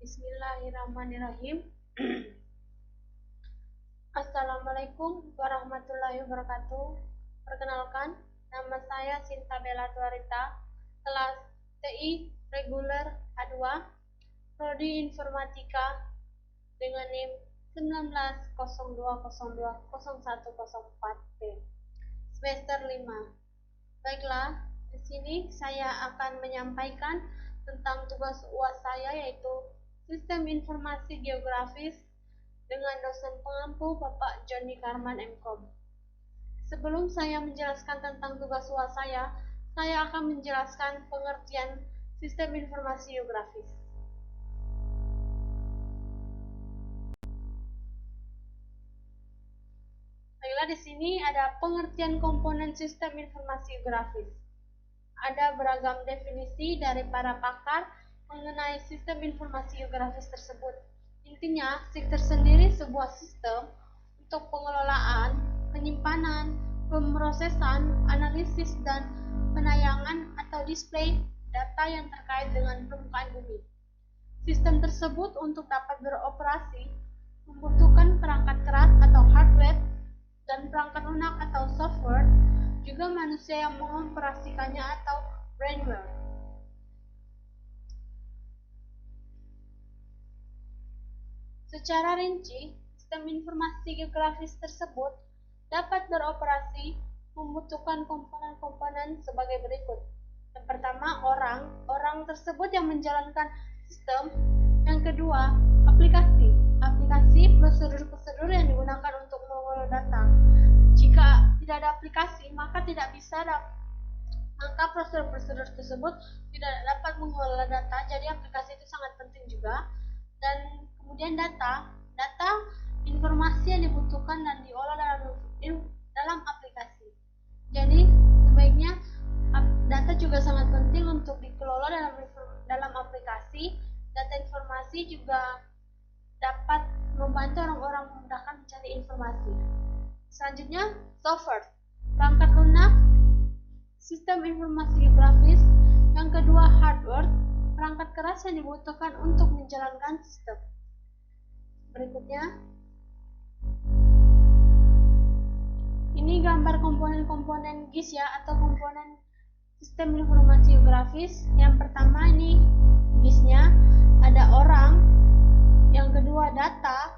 Bismillahirrahmanirrahim. Assalamualaikum warahmatullahi wabarakatuh. Perkenalkan, nama saya Sinta Bella Tuarita, kelas TI Reguler A2, Prodi Informatika dengan NIM 1902020104P, semester 5. Baiklah, di sini saya akan menyampaikan tentang tugas UAS saya, yaitu Sistem Informasi Geografis dengan dosen pengampu Bapak Joni Karman MKom. Sebelum saya menjelaskan tentang tugas UAS saya akan menjelaskan pengertian Sistem Informasi Geografis. Baiklah, di sini ada pengertian komponen Sistem Informasi Geografis. Ada beragam definisi dari para pakar mengenai sistem informasi geografis tersebut. Intinya, SIG tersendiri sebuah sistem untuk pengelolaan, penyimpanan, pemrosesan, analisis, dan penayangan atau display data yang terkait dengan permukaan bumi. Sistem tersebut untuk dapat beroperasi membutuhkan perangkat keras atau hardware dan perangkat lunak atau software, juga manusia yang mengoperasikannya atau brainware. Secara rinci, sistem informasi geografis tersebut dapat beroperasi membutuhkan komponen-komponen sebagai berikut. Yang pertama, orang tersebut yang menjalankan sistem. Yang kedua, aplikasi prosedur-prosedur yang digunakan untuk mengolah data. Jika tidak ada aplikasi, maka prosedur-prosedur tersebut tidak dapat mengolah data. Jadi aplikasi itu sangat penting juga. Dan kemudian data informasi yang dibutuhkan dan diolah dalam aplikasi. Jadi sebaiknya data juga sangat penting untuk dikelola dalam aplikasi. Data informasi juga dapat membantu orang-orang memudahkan mencari informasi. Selanjutnya, software, perangkat lunak sistem informasi geografis. Yang kedua, hardware, perangkat keras yang dibutuhkan untuk menjalankan sistem. Berikutnya, ini gambar komponen-komponen GIS ya, atau komponen sistem informasi geografis. Yang pertama ini GIS-nya, ada orang. Yang kedua, data,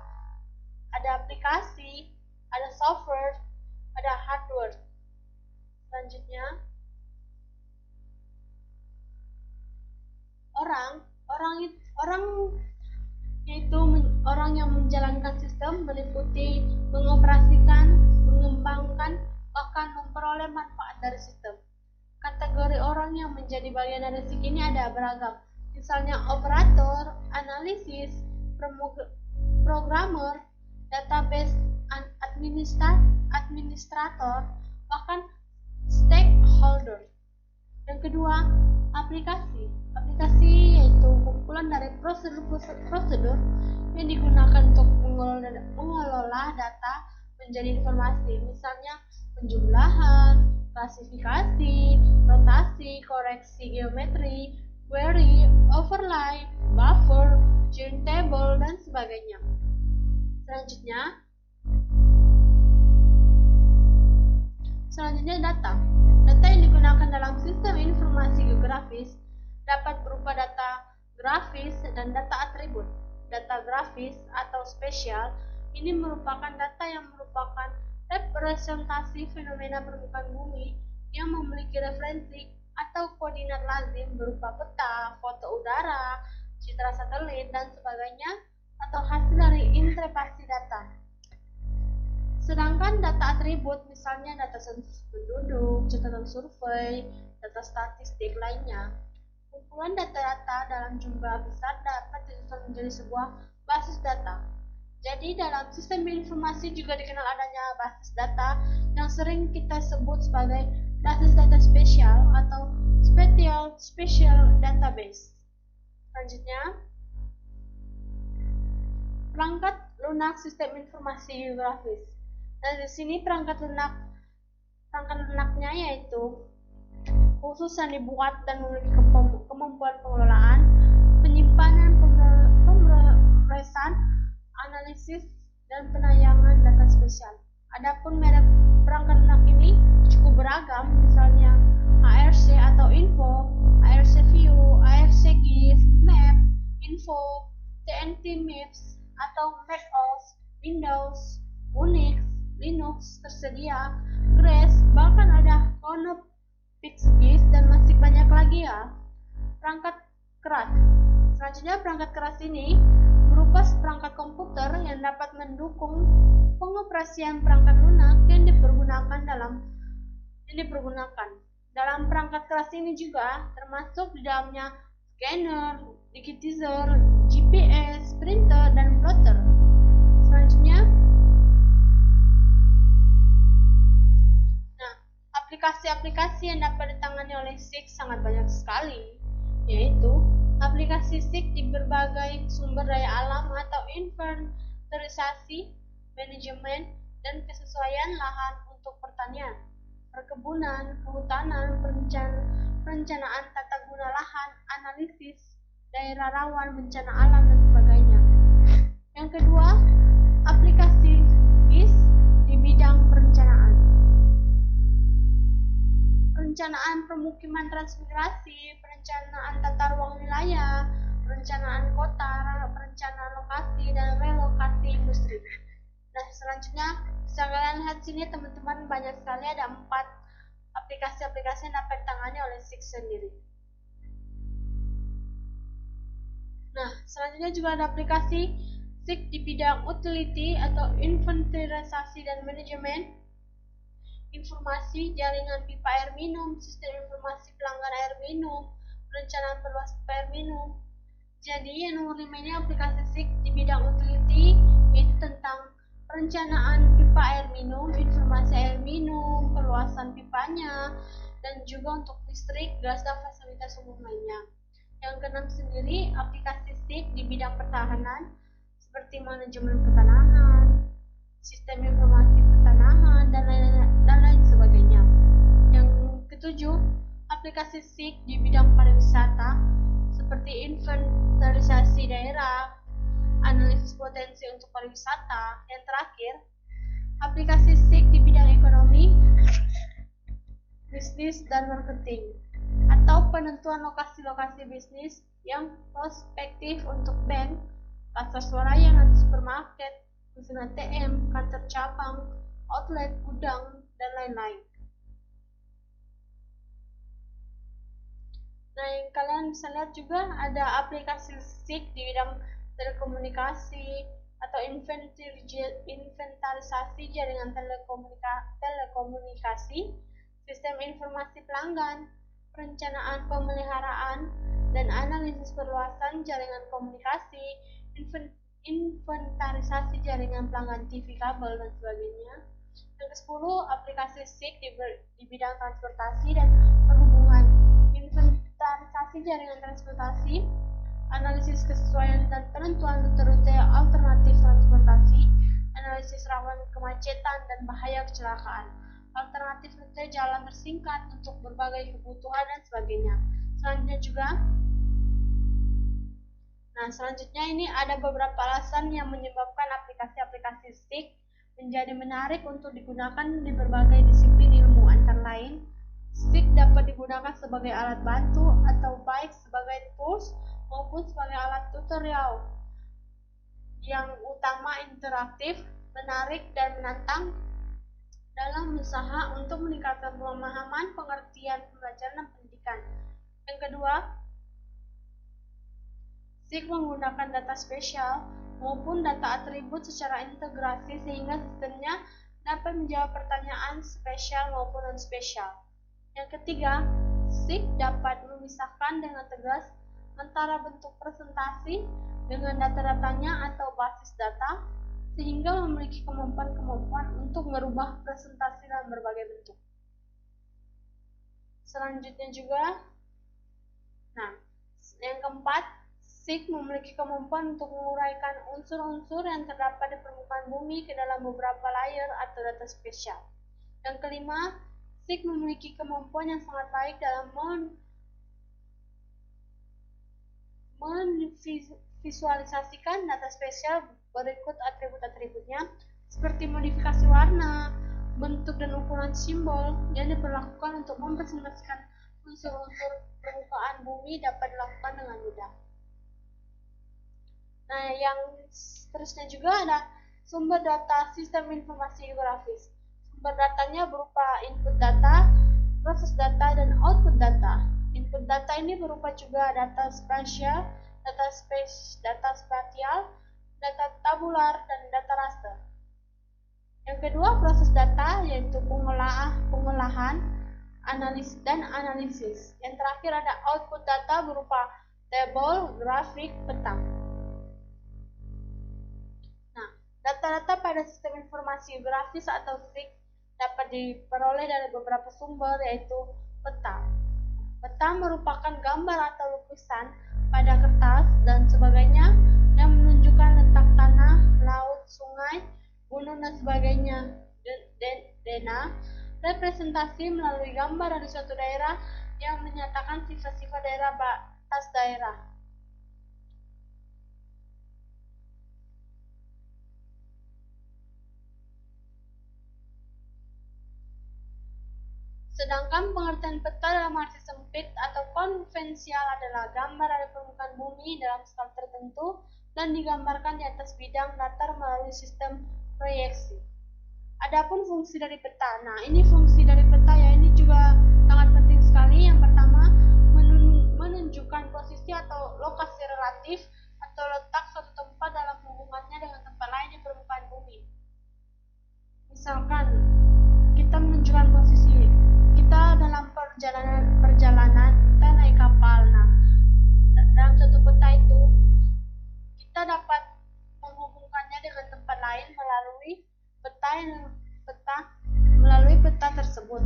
ada aplikasi, ada software, ada hardware. Selanjutnya, orang yang menjalankan sistem meliputi mengoperasikan, mengembangkan, bahkan memperoleh manfaat dari sistem. Kategori orang yang menjadi bagian dari SIG ini ada beragam. Misalnya operator, analisis, programmer, database administrator, bahkan stakeholder. Yang kedua, aplikasi yaitu kumpulan dari prosedur yang digunakan untuk mengelola data menjadi informasi, misalnya penjumlahan, klasifikasi, rotasi, koreksi geometri, query, overlay, buffer, join table, dan sebagainya. Selanjutnya data yang digunakan dalam sistem informasi geografis dapat berupa data grafis dan data atribut. Data grafis atau spesial ini merupakan data yang merupakan representasi fenomena permukaan bumi yang memiliki referensi atau koordinat lazim berupa peta, foto udara, citra satelit, dan sebagainya, atau hasil dari interpretasi data. Sedangkan data atribut, misalnya data sensus penduduk, catatan survei, data statistik lainnya. Kumpulan data-data dalam jumlah besar dapat disusun menjadi sebuah basis data. Jadi dalam sistem informasi juga dikenal adanya basis data yang sering kita sebut sebagai basis data spesial atau special database. Selanjutnya, perangkat lunak sistem informasi geografis. Nah, di sini perangkat lunaknya yaitu khusus yang dibuat dan memiliki kemampuan pengelolaan, penyimpanan, analisis dan penayangan data spesial. Adapun merek perangkat lunak ini cukup beragam, misalnya ARC atau Info, ARC View, ARC GIS, Map, Info, TNT Maps, atau macOS, Windows, Unix, Linux tersedia, Grace, bahkan ada Knopp, PixGIS, dan masih banyak lagi ya. Perangkat keras. Selanjutnya perangkat keras ini berupa perangkat komputer yang dapat mendukung pengoperasian perangkat lunak yang dipergunakan. Dalam perangkat keras ini juga termasuk di dalamnya scanner, digitizer, GPS, printer, dan plotter. Selanjutnya, aplikasi-aplikasi yang dapat ditangani oleh SIG sangat banyak sekali, yaitu aplikasi SIG di berbagai sumber daya alam atau inventarisasi, manajemen, dan kesesuaian lahan untuk pertanian, perkebunan, kehutanan, perencanaan tata guna lahan, analisis daerah rawan bencana alam, dan sebagainya. Yang kedua, aplikasi GIS di bidang perencanaan. Perencanaan permukiman transmigrasi, perencanaan tata ruang wilayah, perencanaan kota, perencanaan lokasi, dan relokasi industri. Nah, selanjutnya bisa kalian lihat sini teman-teman, banyak sekali, ada 4 aplikasi-aplikasi yang dapat ditangani oleh SIG sendiri. Nah, selanjutnya juga ada aplikasi SIG di bidang utility atau inventarisasi dan manajemen, informasi jaringan pipa air minum, sistem informasi pelanggan air minum, perencanaan perluasan pipa air minum. Jadi yang nomor 5 ini aplikasi SIG di bidang utility, itu tentang perencanaan pipa air minum, informasi air minum, perluasan pipanya, dan juga untuk listrik, gas, dan fasilitas umum lainnya. Yang keenam sendiri aplikasi SIG di bidang pertahanan, seperti manajemen pertanahan, sistem informasi pertanahan, dan lain sebagainya. Yang ketujuh, aplikasi SIG di bidang pariwisata, seperti inventarisasi daerah, analisis potensi untuk pariwisata. Yang terakhir, aplikasi SIG di bidang ekonomi, bisnis, dan marketing, atau penentuan lokasi-lokasi bisnis yang prospektif untuk bank, pasar swadaya, supermarket, mesin ATM, kantor cabang, outlet, gudang, dan lain-lain. Nah, yang kalian bisa lihat juga ada aplikasi SIG di bidang telekomunikasi atau inventarisasi jaringan telekomunikasi, sistem informasi pelanggan, perencanaan pemeliharaan, dan analisis perluasan jaringan komunikasi, inventarisasi jaringan pelanggan TV kabel, dan sebagainya. Yang ke-10, aplikasi SIG di bidang transportasi dan perhubungan, inventarisasi jaringan transportasi, analisis kesesuaian dan penentuan rute-rute alternatif transportasi, analisis rawan kemacetan dan bahaya kecelakaan, alternatif rute jalan tersingkat untuk berbagai kebutuhan, dan sebagainya. Selanjutnya ini ada beberapa alasan yang menyebabkan aplikasi-aplikasi SIG menjadi menarik untuk digunakan di berbagai disiplin ilmu. Antara lain, SIG dapat digunakan sebagai alat bantu atau baik sebagai tools maupun sebagai alat tutorial yang utama interaktif, menarik, dan menantang dalam usaha untuk meningkatkan pemahaman, pengertian pembelajaran, dan pendidikan. Yang kedua, SIG menggunakan data spesial maupun data atribut secara integrasi sehingga sistemnya dapat menjawab pertanyaan spesial maupun non-spesial. Yang ketiga, SIG dapat memisahkan dengan tegas antara bentuk presentasi dengan data-datanya atau basis data, sehingga memiliki kemampuan untuk merubah presentasi dalam berbagai bentuk. Selanjutnya juga, yang keempat, SIG memiliki kemampuan untuk menguraikan unsur-unsur yang terdapat di permukaan bumi ke dalam beberapa layer atau data spesial. Yang kelima, SIG memiliki kemampuan yang sangat baik dalam memvisualisasikan Visualisasikan data spesial berikut atribut-atributnya seperti modifikasi warna, bentuk dan ukuran simbol yang diperlakukan untuk mempresentasikan unsur-unsur permukaan bumi dapat dilakukan dengan mudah. Nah, yang seterusnya juga ada sumber data sistem informasi geografis. Sumber datanya berupa input data, proses data, dan output data. Input data ini berupa juga data spasial, data spatial, data tabular, dan data raster. Yang kedua, proses data, yaitu pengolahan, analisis, dan analisis. Yang terakhir ada output data berupa tabel, grafik, peta. Nah, data-data pada sistem informasi geografis atau SIG dapat diperoleh dari beberapa sumber, yaitu peta. Peta merupakan gambar atau lukisan pada kertas dan sebagainya yang menunjukkan letak tanah, laut, sungai, gunung, dan sebagainya. Dena representasi melalui gambar dari suatu daerah yang menyatakan sifat-sifat daerah batas daerah. Sedangkan pengertian peta dalam arti sempit atau konvensional adalah gambar dari permukaan bumi dalam skala tertentu dan digambarkan di atas bidang datar melalui sistem proyeksi. Adapun fungsi dari peta. Nah, ini fungsi dari peta ya, ini juga sangat penting sekali. Yang pertama, menunjukkan posisi atau lokasi relatif atau letak suatu tempat dalam hubungannya dengan tempat lain di permukaan bumi. Misalkan kita menunjukkan posisi kita dalam perjalanan kita naik kapal. Nah, dalam suatu peta itu kita dapat menghubungkannya dengan tempat lain melalui peta tersebut.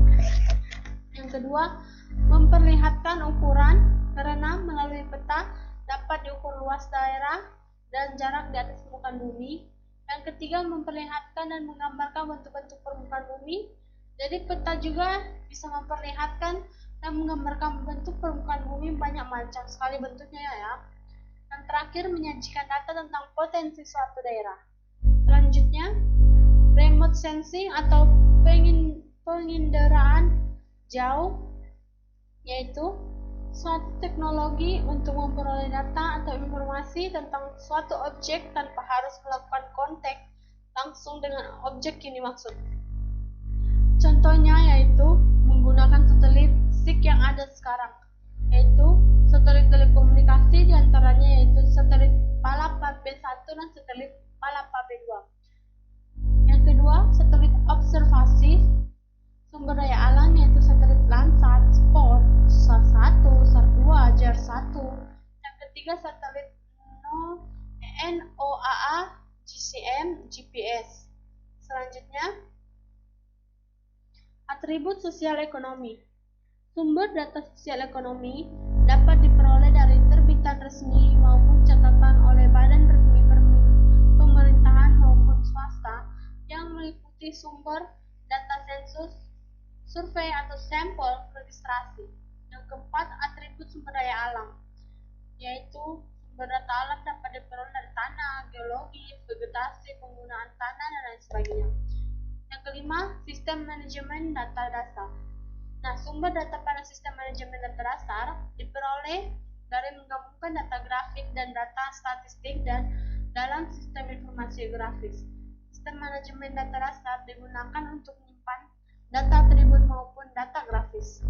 Yang kedua, memperlihatkan ukuran, karena melalui peta dapat diukur luas daerah dan jarak di atas permukaan bumi. Yang ketiga, memperlihatkan dan menggambarkan bentuk-bentuk permukaan bumi. Jadi peta juga bisa memperlihatkan dan menggambarkan bentuk permukaan bumi banyak macam sekali bentuknya ya. Dan terakhir, menyajikan data tentang potensi suatu daerah. Selanjutnya, remote sensing atau penginderaan jauh, yaitu suatu teknologi untuk memperoleh data atau informasi tentang suatu objek tanpa harus melakukan kontak langsung dengan objek yang dimaksud. Contohnya yaitu menggunakan satelit SIG yang ada sekarang, yaitu satelit telekomunikasi, diantaranya yaitu satelit Palapa B1 dan satelit Palapa B2. Yang kedua, satelit observasi sumber daya alam, yaitu satelit Landsat, Spot, SAR-1, SAR-2, JAR-1. Yang ketiga, satelit NOAA, GCM, GPS. Selanjutnya, atribut sosial ekonomi. Sumber data sosial ekonomi dapat diperoleh dari terbitan resmi maupun catatan oleh badan resmi pemerintahan maupun swasta yang meliputi sumber data sensus, survei atau sampel registrasi. Yang keempat, atribut sumber daya alam, yaitu sumber data alam dapat diperoleh dari tanah, geologi, vegetasi, penggunaan tanah, dan lain sebagainya. Yang kelima, sistem manajemen data dasar. Nah, sumber data pada sistem manajemen data dasar diperoleh dari menggabungkan data grafik dan data statistik dan dalam sistem informasi geografis. Sistem manajemen data dasar digunakan untuk menyimpan data atribut maupun data grafis.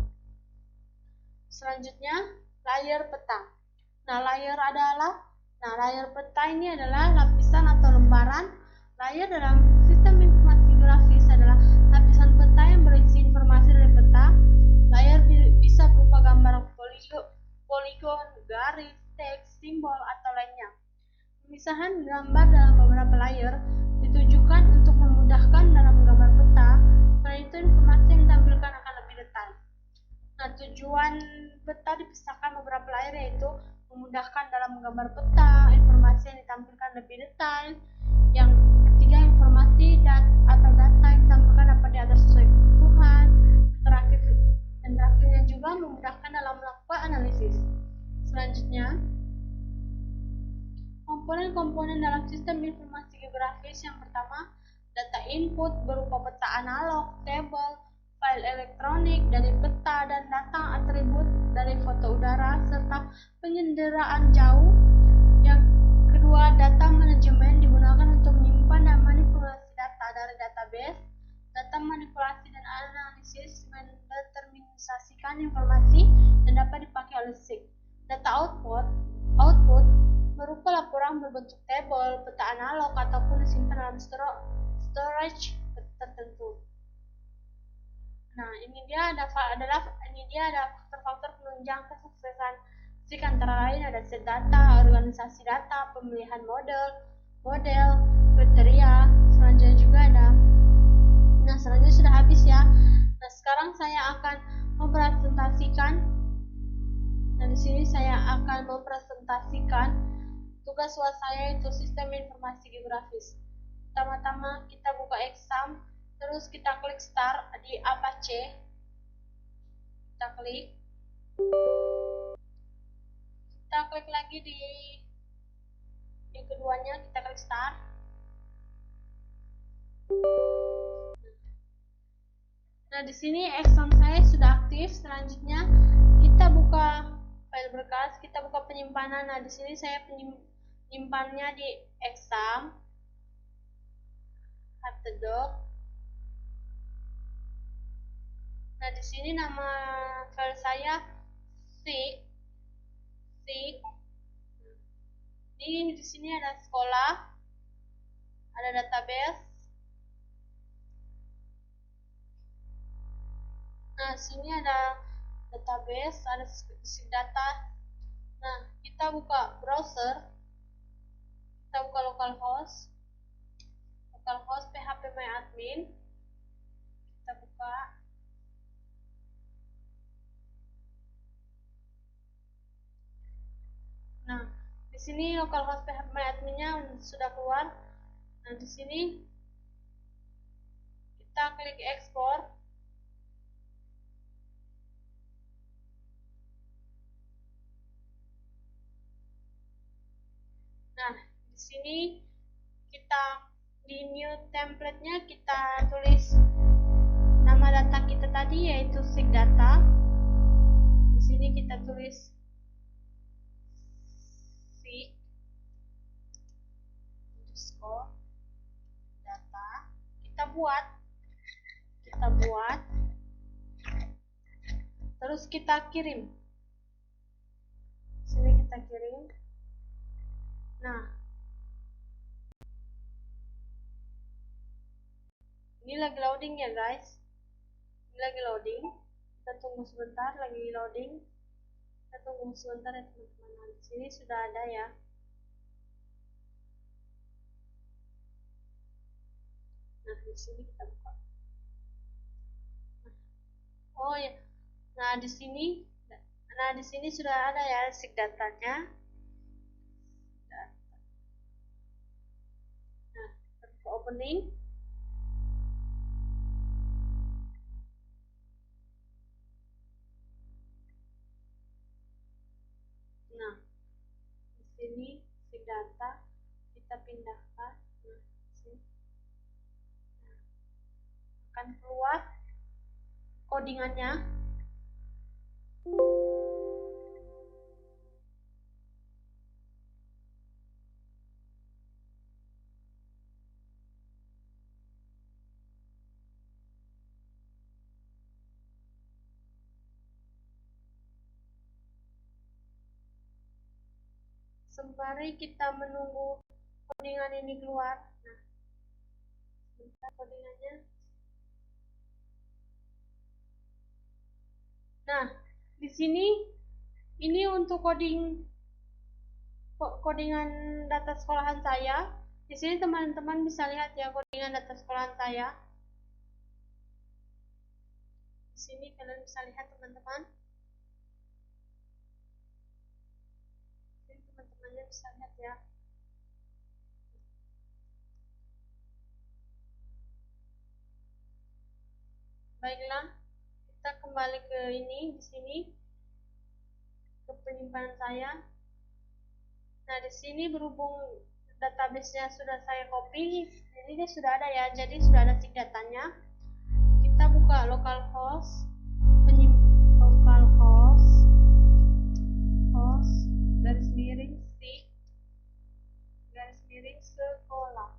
Selanjutnya, layer peta. Nah, layer peta ini adalah lapisan atau lembaran. Layer dalam sistem informasi geografis adalah lapisan peta yang berisi informasi dari peta. Layer bisa berupa gambar poligon, garis, teks, simbol, atau lainnya. Pemisahan gambar dalam beberapa layer ditujukan untuk memudahkan dalam menggambar peta. Selain itu, informasi yang ditampilkan akan lebih detail. Nah, tujuan peta dipisahkan beberapa layer, yaitu memudahkan dalam menggambar peta, informasi yang ditampilkan lebih detail. Yang ketiga, informasi atau data yang ditampilkan dapat diatur sesuai kebutuhan. Dan terakhirnya juga memudahkan dalam melakukan analisis. Selanjutnya, komponen-komponen dalam sistem informasi geografis. Yang pertama, data input berupa peta analog, tabel, file elektronik dari peta, dan data atribut dari foto udara, serta penyenderaan jauh. Yang kedua, data manajemen digunakan untuk menyimpan dan manipulasi data dari database. Data manipulasi dan analisis mendeterminasikan informasi dan dapat dipakai oleh SIG. Data output berupa laporan berbentuk tabel, peta analog, ataupun disimpan dalam storage tertentu. Nah, ini dia ada faktor-faktor penunjang kesuksesan SIG, antara lain ada set data, organisasi data, pemilihan model, kriteria. Selanjutnya juga ada. Nah, selanjutnya sudah habis ya. Nah, sekarang saya akan mempresentasikan. Nah, di sini saya akan mempresentasikan tugas UAS saya, itu sistem informasi geografis. Pertama-tama kita buka exam, terus kita klik start di Apache. Kita klik lagi di keduanya, kita klik start. Nah, di sini exam saya sudah aktif. Selanjutnya kita buka file berkas, kita buka penyimpanan. Nah, di sini saya penyimpannya di exam, harddoc. Nah, di sini nama file saya SIG. Di sini ada sekolah, ada database. Nah, sini ada database, ada SIG data. Nah, kita buka browser, kita buka localhost phpMyAdmin. Kita buka. Nah, di sini localhost phpMyAdmin-nya sudah keluar. Nah, di sini kita klik ekspor. Nah, di sini kita di new template-nya kita tulis nama data kita tadi, yaitu SIG data. Di sini kita tulis SIG underscore data. Kita buat, terus kita kirim. Di sini kita kirim. Nah, ini lagi loading ya guys. Ini lagi loading. Kita tunggu sebentar, lagi loading. Kita tunggu sebentar ya teman-teman. Nah, di sini sudah ada ya. Nah, di sini kita buka. Oh ya. Nah, di sini sudah ada ya SIG datanya. Nah, kita opening. Nah, di sini SIG data kita pindahkan. Nah, di sini. Nah, akan keluar codingannya. Sembari kita menunggu codingan ini keluar. Nah, sebentar codingannya. Nah, di sini ini untuk codingan data sekolahan saya. Di sini teman-teman bisa lihat ya codingan data sekolahan saya. Di sini kalian bisa lihat teman-teman. Teman-temannya bisa lihat ya. Baiklah, kita kembali ke ini, di sini ke penyimpanan saya. Nah, di sini berhubung database-nya sudah saya copy, jadi dia sudah ada ya, jadi sudah ada SIG datanya. Kita buka localhost, localhost, host, garis miring SIG, garis miring sekolah.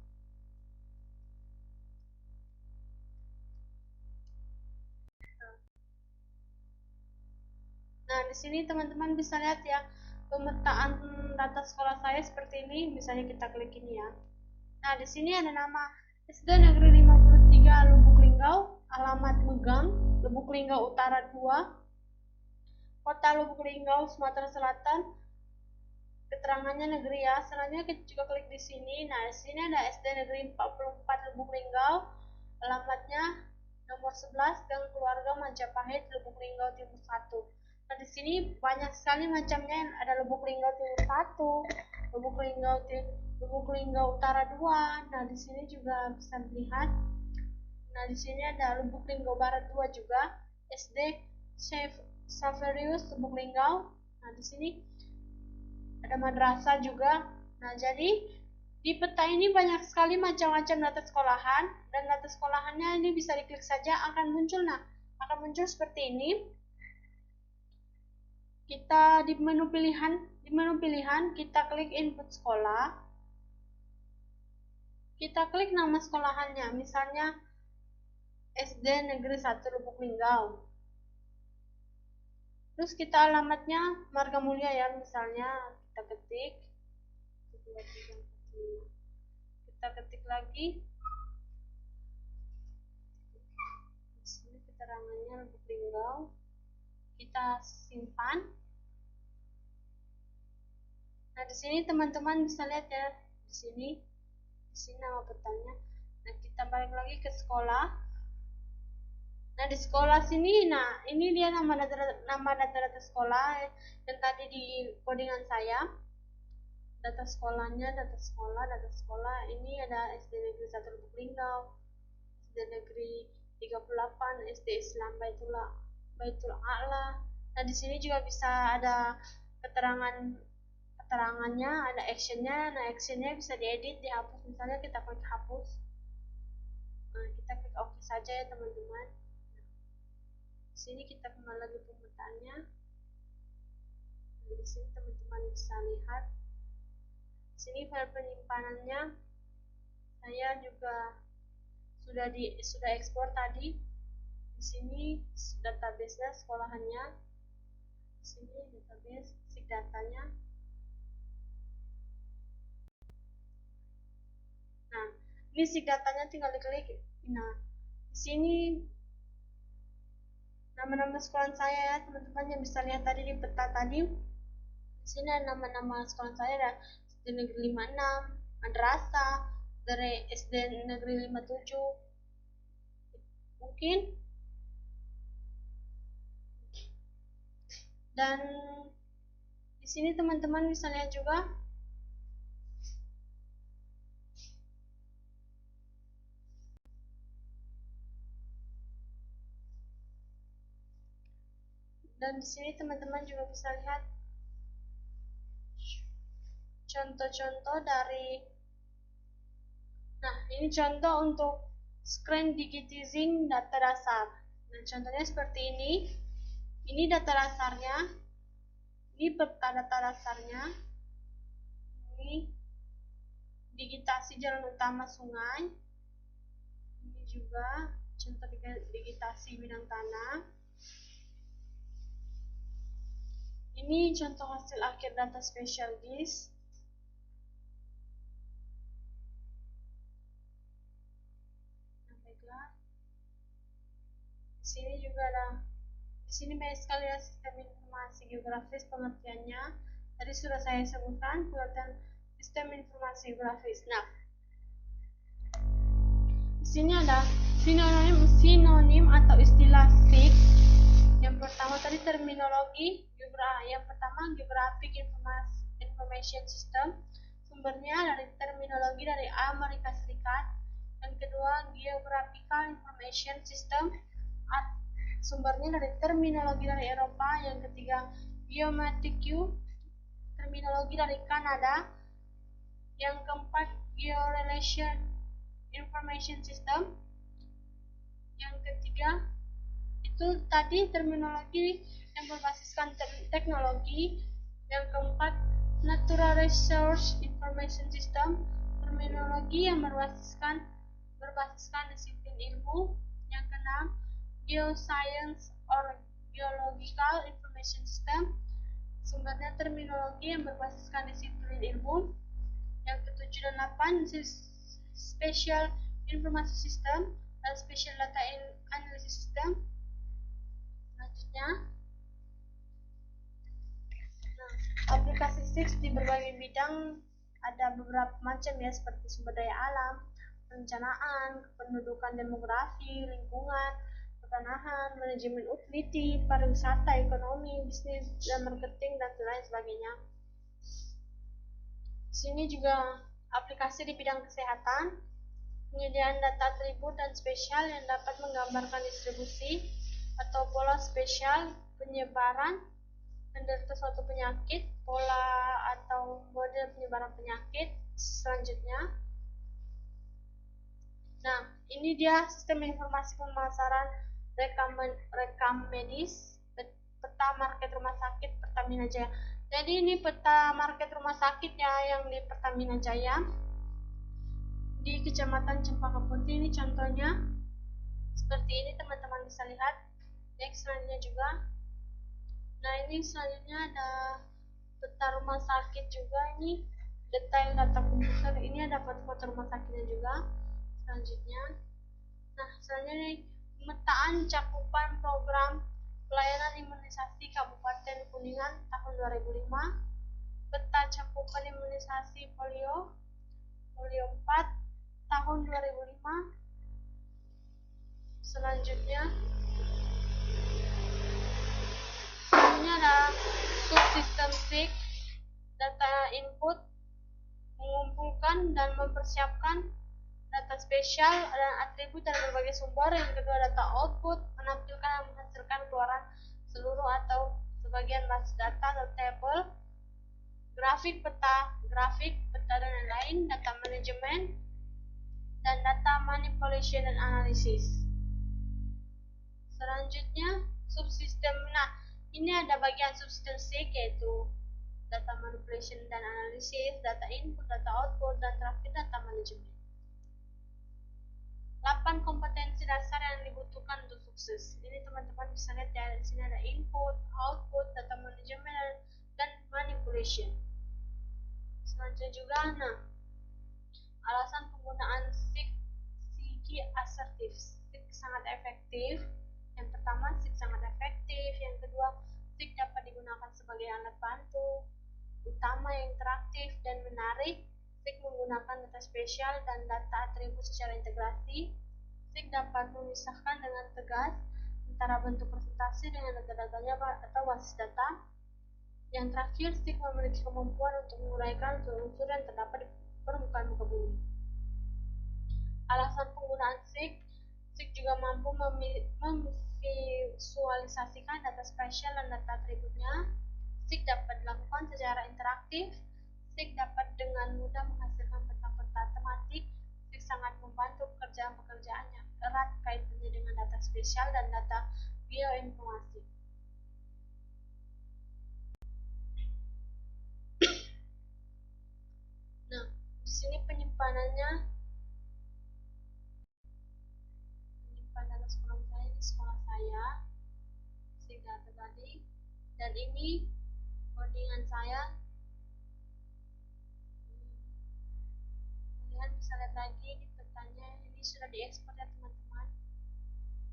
Nah, di sini teman-teman bisa lihat ya, pemetaan data sekolah saya seperti ini. Misalnya kita klik ini ya. Nah, di sini ada nama SD Negeri 53 Lubuk Linggau, alamat Megang, Lubuk Linggau Utara 2, Kota Lubuk Linggau, Sumatera Selatan. Keterangannya negeri ya. Selanjutnya kita juga klik di sini. Nah, di sini ada SD Negeri 44 Lubuk Linggau, alamatnya nomor 11 dan keluarga Majapahit, Lubuk Linggau Timur 1. Nah, di sini banyak sekali macamnya. Ada Lubuk Linggau Timur 1, Lubuk Linggau Utara 2. Nah, di sini juga bisa dilihat. Nah, di sini ada Lubuk Linggau Barat 2 juga, SD Saverius Lubuk Linggau. Nah, di sini ada madrasah juga. Nah, jadi di peta ini banyak sekali macam-macam data sekolahan, dan data sekolahannya ini bisa diklik saja akan muncul. Nah, akan muncul seperti ini. Kita di menu pilihan kita klik input sekolah. Kita klik nama sekolahannya, misalnya SD Negeri 1 Lubuk Linggau. Terus kita alamatnya Marga Mulia ya, misalnya kita ketik. Kita ketik lagi. Di sini keterangannya Lubuk Linggau. Kita simpan. Nah, di sini teman-teman bisa lihat ya, di sini nama petanya. Nah, kita balik lagi ke sekolah. Nah, di sekolah sini, nah ini dia nama data sekolah yang tadi di codingan saya. Data sekolahnya, data sekolah. Ini ada SD Negeri 1 Lubuk Linggau, SD Negeri 38, SD Islam Baitul A'la. Nah, di sini juga bisa ada keterangannya, ada actionnya. Nah, actionnya bisa diedit, dihapus. Misalnya kita klik hapus. Nah, kita klik oke saja ya teman-teman. Di sini kita kembali lagi pemetaannya. Nah, di sini teman-teman bisa lihat. Di sini file penyimpanannya saya juga sudah ekspor tadi. Di sini database-nya sekolahannya. Di sini database SIG datanya. Nah, ini SIG datanya tinggal diklik. Nah, di sini nama-nama sekolah saya ya teman-teman, yang bisa lihat tadi di peta tadi. Di sini ada nama-nama sekolah saya, ada SD Negeri 56, Madrasah, dari SD Negeri 57. Mungkin. Dan di sini teman-teman bisa lihat juga juga bisa lihat contoh-contoh dari. Nah, ini contoh untuk screen digitizing data dasar. Nah, contohnya seperti ini. Ini data dasarnya. Ini peta data dasarnya. Ini digitasi jalan utama sungai. Ini juga contoh digitasi bidang tanah. Ini contoh hasil akhir data spesial GIS. Nah, baiklah. Di sini juga ada. Di sini banyak sekali ya sistem informasi geografis pengertiannya. Tadi sudah saya sebutkan pengertian sistem informasi geografis. Nah, di sini ada sinonim atau istilah SIG. Yang pertama tadi terminologi. Yang pertama Geographic Information System. Sumbernya dari terminologi dari Amerika Serikat. Yang kedua Geographical Information System. Sumbernya dari terminologi dari Eropa. Yang ketiga Biometric. terminologi dari Kanada. Yang keempat, Georelation Information System. Yang ketiga, itu tadi terminologi yang berbasiskan teknologi. Yang keempat, Natural Resource Information System, terminologi yang berbasiskan disiplin ilmu. Yang keenam, Geoscience or Geological Information System, sumbernya terminologi yang berbasiskan disiplin ilmu. Yang ketujuh dan delapan, Spatial Information System dan Spatial Data Analysis System. Selanjutnya, aplikasi SIX di berbagai bidang ada beberapa macam ya, seperti sumber daya alam, perencanaan, kependudukan demografi, lingkungan, pertanahan, manajemen utility, pariwisata, ekonomi, bisnis, dan marketing, dan lain sebagainya. Di sini juga aplikasi di bidang kesehatan, penyediaan data atribut dan spesial yang dapat menggambarkan distribusi atau pola spesial penyebaran menderita suatu penyakit, pola atau model penyebaran penyakit. Selanjutnya, nah ini dia sistem informasi pemasaran rekam medis, peta market rumah sakit Pertamina Jaya. Jadi ini peta market rumah sakit ya yang di Pertamina Jaya di Kecamatan Cempaka Putih. Ini contohnya seperti ini, teman-teman bisa lihat. Next, selanjutnya juga. Nah, ini selanjutnya ada peta rumah sakit juga, ini detail data komputer. Ini ada foto-foto rumah sakitnya juga. Selanjutnya, nah selanjutnya ini pemetaan cakupan program pelayanan imunisasi Kabupaten Kuningan tahun 2005, peta cakupan imunisasi polio 4 tahun 2005. Selanjutnya ada subsistem SIG, data input, mengumpulkan dan mempersiapkan data spesial dan atribut dari berbagai sumber. Yang kedua, data output, menampilkan dan menghasilkan keluaran seluruh atau sebagian basis data atau table, grafik, peta dan lain-lain, data manajemen, dan data manipulation dan analisis. Selanjutnya, subsistem. Nah, ini ada bagian subsistem SIG, yaitu data manipulation dan analisis, data input, data output, dan terakhir data manajemen. 8 kompetensi dasar yang dibutuhkan untuk sukses. Ini teman-teman bisa lihat ya, di sini ada input, output, data manajemen, dan manipulation. Selanjutnya juga, nah, alasan penggunaan SIG asertif. SIG sangat efektif. Yang pertama, SIG sangat efektif. Yang kedua, SIG dapat digunakan sebagai alat bantu utama yang interaktif dan menarik. SIG menggunakan data spesial dan data atribut secara integrasi. SIG dapat memisahkan dengan tegas antara bentuk presentasi dengan data-datanya atau basis data. Yang terakhir, SIG memiliki kemampuan untuk menguraikan unsur yang terdapat di permukaan muka bumi. Alasan penggunaan SIG juga mampu memvisualisasikan data spesial dan data atributnya. SIG dapat dilakukan secara interaktif. SIG dapat dengan mudah menghasilkan peta-peta tematik. SIG sangat membantu pekerjaan-pekerjaan yang erat kaitannya dengan data spesial dan data bioinformasi. Nah, di sini penyimpanan data sekolah saya, ini sekolah saya, SIG data tadi, dan ini codingan saya. Kalian bisa lihat lagi di petanya, ini sudah diekspor ya teman-teman.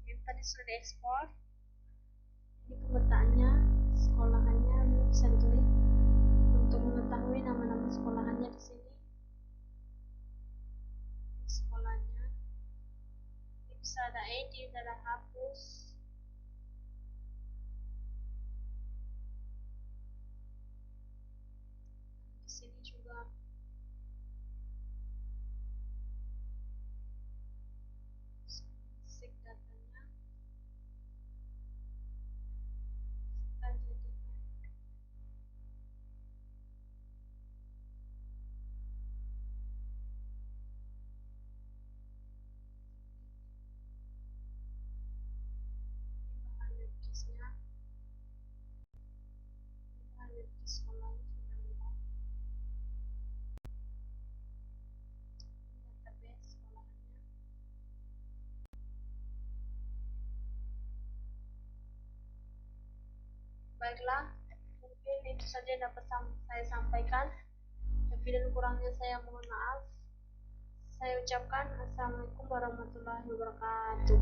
Ini tadi sudah diekspor. Ini pemetaannya, sekolahannya, ini bisa diklik untuk mengetahui nama-nama sekolahannya di sini. Ini sekolahnya. Ini bisa ada edit, ada hapus. Di sini juga SIG datanya. Kita jadikan Baiklah, mungkin itu saja yang dapat saya sampaikan. Lebih dan kurangnya saya mohon maaf. Saya ucapkan Assalamualaikum warahmatullahi wabarakatuh.